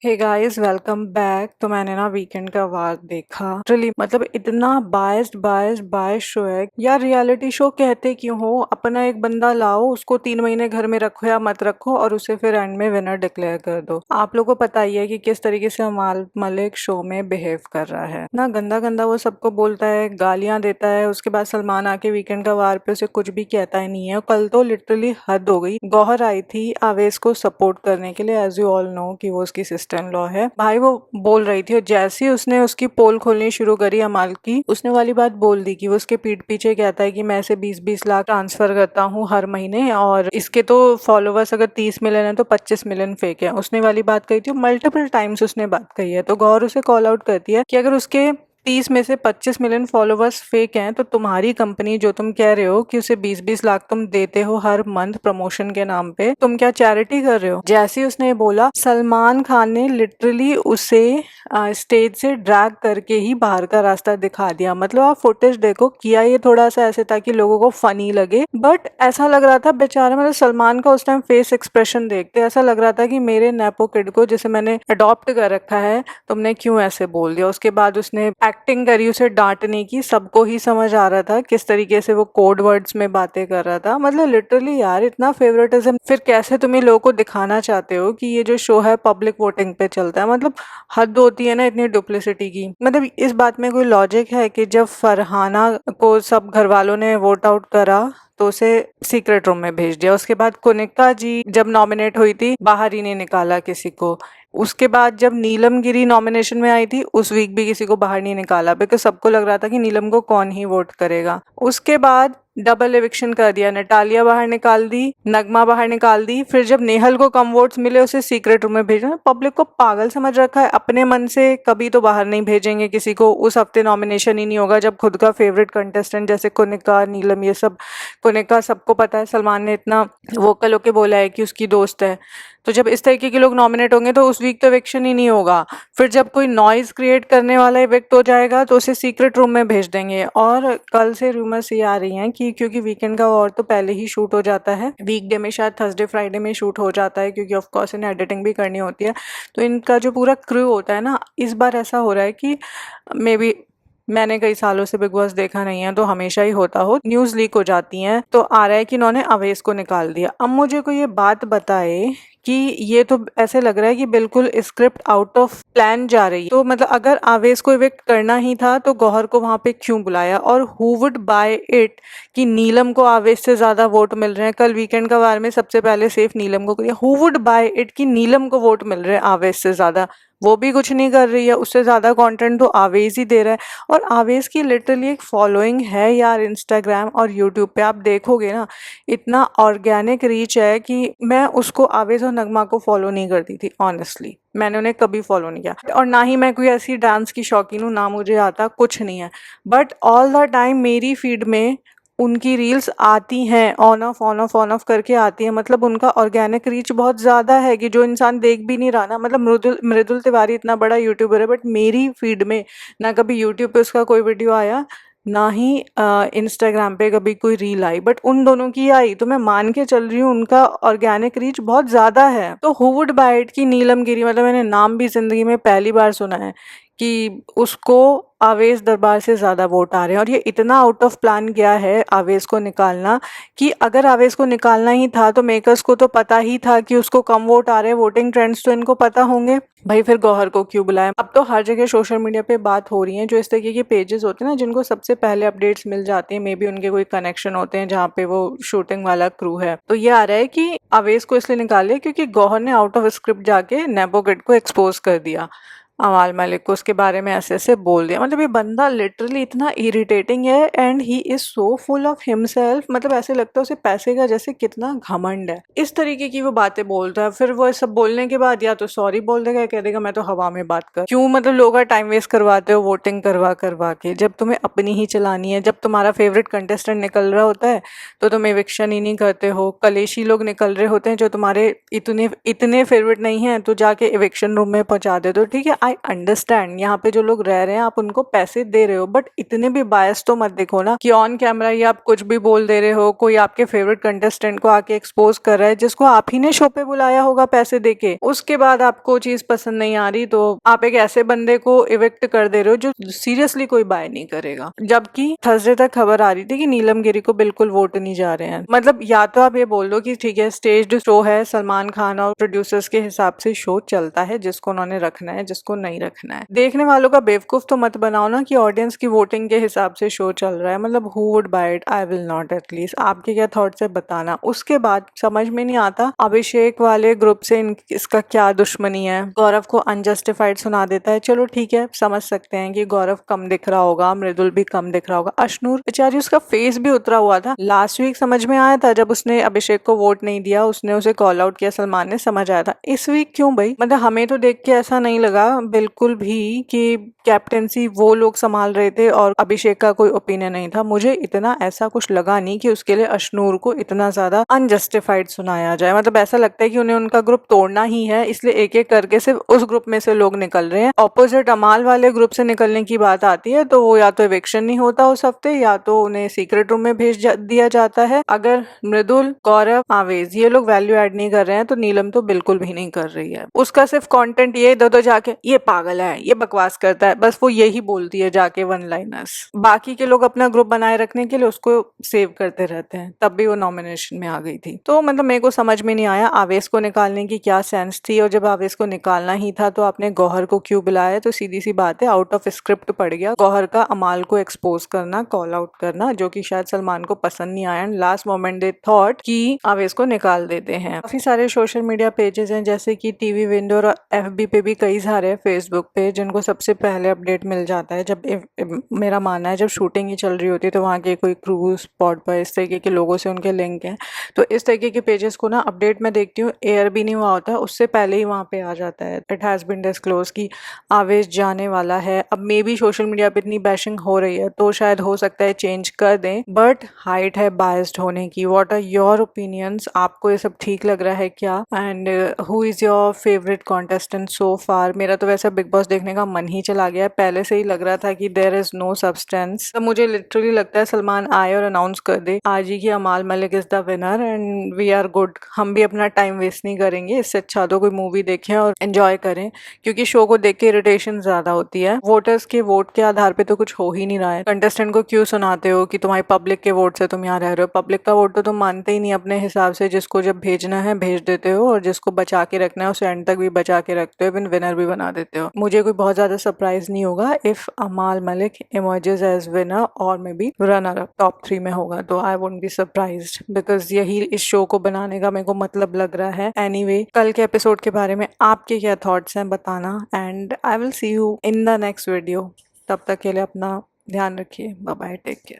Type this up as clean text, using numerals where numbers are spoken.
Hey guys welcome back. तो मैंने ना वीकेंड का वार देखा। लिटरली मतलब इतना बायस्ड शो है यार। रियलिटी शो कहते क्यों हो? अपना एक बंदा लाओ, उसको 3 महीने घर में रखो या मत रखो, और उसे फिर एंड में विनर डिक्लेयर कर दो। आप लोगों को पता ही है कि किस तरीके से अमाल मलिक शो में बिहेव कर रहा है ना। गंदा गंदा वो सबको बोलता है, गालियां देता है। उसके बाद सलमान आके वीकेंड का वार पे उसे कुछ भी कहता ही नहीं है। कल तो लिटरली हद हो गई। गौहर आई थी आवेश को सपोर्ट करने के लिए, एज यू ऑल नो कि वो उसकी सिस्टर इन लॉ है भाई। वो बोल रही थी और जैसे ही उसने उसकी पोल खोलनी शुरू करी अमाल की, उसने वाली बात बोल दी कि वो उसके पीठ पीछे कहता है कि मैं इसे 20-20 लाख ट्रांसफर करता हूँ हर महीने, और इसके तो फॉलोवर्स अगर 30 मिलियन है तो 25 मिलियन फेक है। उसने वाली बात कही थी। मल्टीपल टाइम्स उसने बात कही है। तो गौर उसे कॉल आउट करती है कि अगर उसके 30 में से 25 मिलियन फॉलोवर्स फेक हैं, तो तुम्हारी कंपनी जो तुम कह रहे हो कि उसे 20-20 लाख तुम देते हो हर मंथ प्रमोशन के नाम पे, तुम क्या चैरिटी कर रहे हो? जैसे ही उसने ये बोला, सलमान खान ने लिटरली उसे स्टेज से ड्रैग करके ही बाहर का रास्ता दिखा दिया। मतलब आप फुटेज देखो, किया ये थोड़ा सा ऐसे था कि लोगों को फनी लगे, बट ऐसा लग रहा था बेचारा, मतलब सलमान का उस टाइम फेस एक्सप्रेशन देखते ऐसा लग रहा था कि मेरे नेपो किड को, जिसे मैंने अडॉप्ट कर रखा है, तुमने क्यों ऐसे बोल दिया। उसके बाद उसने एक्टिंग करी उसे डांटने की। सबको ही समझ आ रहा था किस तरीके से वो कोड वर्ड्स में बातें कर रहा था। मतलब लिटरली यार, इतना फेवरेटिज्म फिर कैसे तुम ये लोगों को दिखाना चाहते हो कि ये जो शो है पब्लिक वोटिंग पे चलता है? मतलब हद होती है ना इतनी डुप्लिसिटी की। मतलब इस बात में कोई लॉजिक है कि जब फरहाना को सब घर वालों ने वोट आउट करा तो उसे सीक्रेट रूम में भेज दिया। उसके बाद कुनिका जी जब नॉमिनेट हुई थी, बाहर ही नहीं निकाला किसी को। उसके बाद जब नीलम गिरी नॉमिनेशन में आई थी, उस वीक भी किसी को बाहर नहीं निकाला, बिकॉज सबको लग रहा था कि नीलम को कौन ही वोट करेगा। उसके बाद डबल एविक्शन कर दिया। नटालिया बाहर निकाल दी, नगमा बाहर निकाल दी। फिर जब नेहल को कम वोट्स मिले, उसे सीक्रेट रूम में भेजा। पब्लिक को पागल समझ रखा है। अपने मन से कभी तो बाहर नहीं भेजेंगे किसी को। उस हफ्ते नॉमिनेशन ही नहीं होगा जब खुद का फेवरेट कंटेस्टेंट जैसे कुनिका, नीलम, ये सब। कुनिका सबको पता है सलमान ने इतना वोकल होके बोला है कि उसकी दोस्त है। तो जब इस तरीके के लोग नॉमिनेट होंगे तो उस वीक तो इविक्शन ही नहीं होगा। फिर जब कोई नॉइज क्रिएट करने वाला इविक्ट हो जाएगा तो उसे सीक्रेट रूम में भेज देंगे। और कल से रूमर्स ये आ रही हैं कि क्योंकि वीकेंड का वॉर तो पहले ही शूट हो जाता है, वीकडे में शायद थर्सडे फ्राइडे में शूट हो जाता है, क्योंकि ऑफकोर्स इन्हें एडिटिंग भी करनी होती है। तो इनका जो पूरा क्रू होता है ना, इस बार ऐसा हो रहा है कि मे बी, मैंने कई सालों से बिग बॉस देखा नहीं है तो हमेशा ही होता हो, न्यूज लीक हो जाती हैं तो आ रहा है कि इन्होंने अवेश को निकाल दिया। अब मुझे कोई ये बात बताए कि ये तो ऐसे लग रहा है कि बिल्कुल स्क्रिप्ट आउट ऑफ प्लान जा रही है। तो मतलब अगर आवेश को इविक्ट करना ही था तो गौहर को वहां पे क्यों बुलाया? और हु वुड बाय इट कि नीलम को आवेश से ज्यादा वोट मिल रहे हैं? कल वीकेंड का वार में सबसे पहले सेफ नीलम को करिए। हु वुड बाय इट कि नीलम को वोट मिल रहे हैं आवेश से ज्यादा? वो भी कुछ नहीं कर रही है, उससे ज्यादा कंटेंट तो आवेश ही दे रहा है। और आवेश की लिटरली एक फॉलोइंग है यार, इंस्टाग्राम और यूट्यूब पे आप देखोगे ना, इतना ऑर्गेनिक रीच है कि मैं उसको, आवेश और नगमा को फॉलो नहीं करती थी ऑनेस्टली। मैंने उन्हें कभी फॉलो नहीं किया, और ना ही मैं कोई ऐसी डांस की शौकीन हूँ, ना मुझे आता कुछ नहीं है। बट ऑल द टाइम मेरी फीड में उनकी रील्स आती हैं, ऑन ऑफ करके आती हैं। मतलब उनका ऑर्गेनिक रीच बहुत ज़्यादा है कि जो इंसान देख भी नहीं रहा ना। मतलब मृदुल मृदुल तिवारी इतना बड़ा यूट्यूबर है, बट मेरी फीड में ना कभी यूट्यूब पे उसका कोई वीडियो आया, ना ही इंस्टाग्राम पे कभी कोई रील आई। बट उन दोनों की आई, तो मैं मान के चल रही हूँ उनका ऑर्गेनिक रीच बहुत ज़्यादा है। तो हु वुड बाय इट की नीलम गिरी, मतलब मैंने नाम भी ज़िंदगी में पहली बार सुना है कि उसको आवेश दरबार से ज़्यादा वोट आ रहे हैं। और ये इतना आउट ऑफ प्लान गया है आवेश को निकालना, कि अगर आवेश को निकालना ही था तो मेकर्स को तो पता ही था कि उसको कम वोट आ रहे हैं। वोटिंग ट्रेंड्स तो इनको पता होंगे भाई, फिर गौहर को क्यों बुलाया? अब तो हर जगह सोशल मीडिया पे बात हो रही है, जो इस तरीके के पेजेस होते हैं ना, जिनको सबसे पहले अपडेट्स मिल जाती हैं, मे बी उनके कोई कनेक्शन होते हैं जहाँ पे वो शूटिंग वाला क्रू है। तो ये आ रहा है कि आवेश को इसलिए निकाले क्योंकि गौहर ने आउट ऑफ स्क्रिप्ट जाके नेपो किड को एक्सपोज कर दिया, अमाल मलिक को उसके बारे में ऐसे ऐसे बोल दिया। मतलब ये बंदा लिटरली इतना इरिटेटिंग है, and he is so full of himself. मतलब ऐसे लगता है उसे पैसे का जैसे कितना घमंड है। इस तरीके की वो बातें बोलता है, फिर वो सब बोलने के बाद या तो सॉरी बोल देगा या कह देगा मैं तो हवा में बात कर। क्यों? मतलब लोगों का टाइम वेस्ट करवाते हो वोटिंग करवा करवा के, जब तुम्हें अपनी ही चलानी है। जब तुम्हारा फेवरेट कंटेस्टेंट निकल रहा होता है तो तुम एविक्शन ही नहीं करते हो। कलेशी लोग निकल रहे होते हैं जो तुम्हारे इतने इतने फेवरेट नहीं है, तो जाके एविक्शन रूम में पहुंचा देते हो। ठीक है, आई अंडरस्टैंड यहाँ पे जो लोग रह रहे हैं आप उनको पैसे दे रहे हो, बट इतने भी बायस तो मत देखो ना कि ऑन कैमरा ही आप कुछ भी बोल दे रहे हो। कोई आपके फेवरेट कंटेस्टेंट को आके एक्सपोज कर रहा है जिसको आप ही ने शो पे बुलाया होगा पैसे देके, उसके बाद आपको चीज पसंद नहीं आ रही तो आप एक ऐसे बंदे को इविक्ट कर दे रहे हो जो सीरियसली कोई बाय नहीं करेगा। जबकि थर्सडे तक खबर आ रही थी कि नीलम गिरी को बिल्कुल वोट नहीं जा रहे हैं। मतलब या तो आप ये बोल दो कि ठीक है स्टेज्ड शो है, सलमान खान और प्रोड्यूसर्स के हिसाब से शो चलता है, जिसको उन्होंने रखना है जिसको नहीं रखना है। देखने वालों का बेवकूफ तो मत बनाओ ना कि ऑडियंस की वोटिंग के हिसाब से शो चल रहा है। मतलब who would buy it, I will not. At least आपके क्या थॉट्स है बताना। उसके बाद समझ में नहीं आता अभिषेक वाले ग्रुप से इसका क्या दुश्मनी है। गौरव को अनजस्टिफाइड सुना देता है, चलो ठीक है समझ सकते हैं कि गौरव कम दिख रहा होगा, मृदुल भी कम दिख रहा होगा, अश्नूर बेचारी उसका फेस भी उतरा हुआ था। लास्ट वीक समझ में आया था जब उसने अभिषेक को वोट नहीं दिया, उसने उसे कॉल आउट किया, सलमान ने, समझ आया था। इस वीक क्यों भाई? मतलब हमें तो देख के ऐसा नहीं लगा बिल्कुल भी कि कैप्टेंसी वो लोग संभाल रहे थे और अभिषेक का कोई ओपिनियन नहीं था। मुझे इतना ऐसा कुछ लगा नहीं कि उसके लिए अश्नूर को इतना ज्यादा अनजस्टिफाइड सुनाया जाए। मतलब ऐसा लगता है कि उन्हें उनका ग्रुप तोड़ना ही है, इसलिए एक एक करके सिर्फ उस ग्रुप में से लोग निकल रहे हैं। ऑपोजिट अमाल वाले ग्रुप से निकलने की बात आती है तो वो या तो इविक्शन नहीं होता उस हफ्ते, या तो उन्हें सीक्रेट रूम में भेज दिया जाता है। अगर मृदुल, गौरव, आवेश ये लोग वैल्यू ऐड नहीं कर रहे हैं तो नीलम तो बिल्कुल भी नहीं कर रही है। उसका सिर्फ कंटेंट ये इधर उधर जाके ये पागल है, ये बकवास करता है, बस वो यही बोलती है जाके वन लाइनर्स। बाकी के लोग अपना ग्रुप बनाए रखने के लिए उसको सेव करते रहते हैं। तब भी वो नॉमिनेशन में आ गई थी। तो मतलब मेरे को समझ में नहीं आया आवेश को निकालने की क्या सेंस थी, और जब आवेश को निकालना ही था तो आपने गौहर को क्यों बुलाया? तो सीधी सी बात है, आउट ऑफ स्क्रिप्ट पड़ गया गौहर का अमाल को एक्सपोज करना, कॉल आउट करना, जो कि शायद सलमान को पसंद नहीं आया। लास्ट मोमेंट दे थॉट कि आवेश को निकाल देते हैं। काफी सारे सोशल मीडिया पेजेस हैं जैसे कि टीवी विंडो और एफबी पे भी कई सारे, फेसबुक पे, जिनको सबसे पहले अपडेट मिल जाता है। जब मेरा मानना है जब शूटिंग ही चल रही होती है तो वहाँ के कोई क्रू स्पॉट पर इस तरीके के लोगों से उनके लिंक हैं, तो इस तरीके के पेजेस को ना अपडेट मैं देखती हूँ, एयर भी नहीं हुआ होता उससे पहले ही वहाँ पे आ जाता है इट हैज़ बीन डिस्क्लोज कि आवेश जाने वाला है। अब मे बी सोशल मीडिया पे इतनी बैशिंग हो रही है तो शायद हो सकता है चेंज कर दें, बट हाइट है बायस्ड होने की। What are your opinions? आपको ये सब ठीक लग रहा है क्या? And who is your favourite contestant so far? मेरा तो वैसे बिग बॉस देखने का मन ही चला गया है। पहले से ही लग रहा था कि देयर इज नो सब्सटेंस। तो मुझे लिटरली लगता है सलमान आए और अनाउंस कर दे आज ही कि Amaal Malik is the winner and we are good. हम भी अपना टाइम वेस्ट नहीं करेंगे, इससे अच्छा तो कोई मूवी देखें और एंजॉय करें, क्योंकि शो को देख के इरिटेशन ज्यादा होती है। वोटर्स के वोट के आधार पे तो कुछ हो ही नहीं रहा है। कंटेस्टेंट को क्यों सुनाते हो कि तुम्हारी पब्लिक के वोट से तुम यहाँ रह रहे हो? पब्लिक का वोट तो तुम मानते ही नहीं अपने हिसाब से। जिसको जब भेजना है भेज देते हो और जिसको बचा के रखना है उसे एंड तक भी बचा के रखते हो, इवन विनर भी बना देते हो। मुझे कोई बहुत ज्यादा सरप्राइज नहीं होगा इफ अमाल मलिक इमर्जेस एज विनर और may be runner up top 3 में होगा, तो I won't be surprised because यही इस शो को बनाने का मेरे को मतलब लग रहा है। एनीवे, कल के एपिसोड के बारे में आपके क्या थॉट्स हैं बताना, and I will see you in the next video. तब तक के लिए अपना ध्यान रखिए। Bye bye, take care.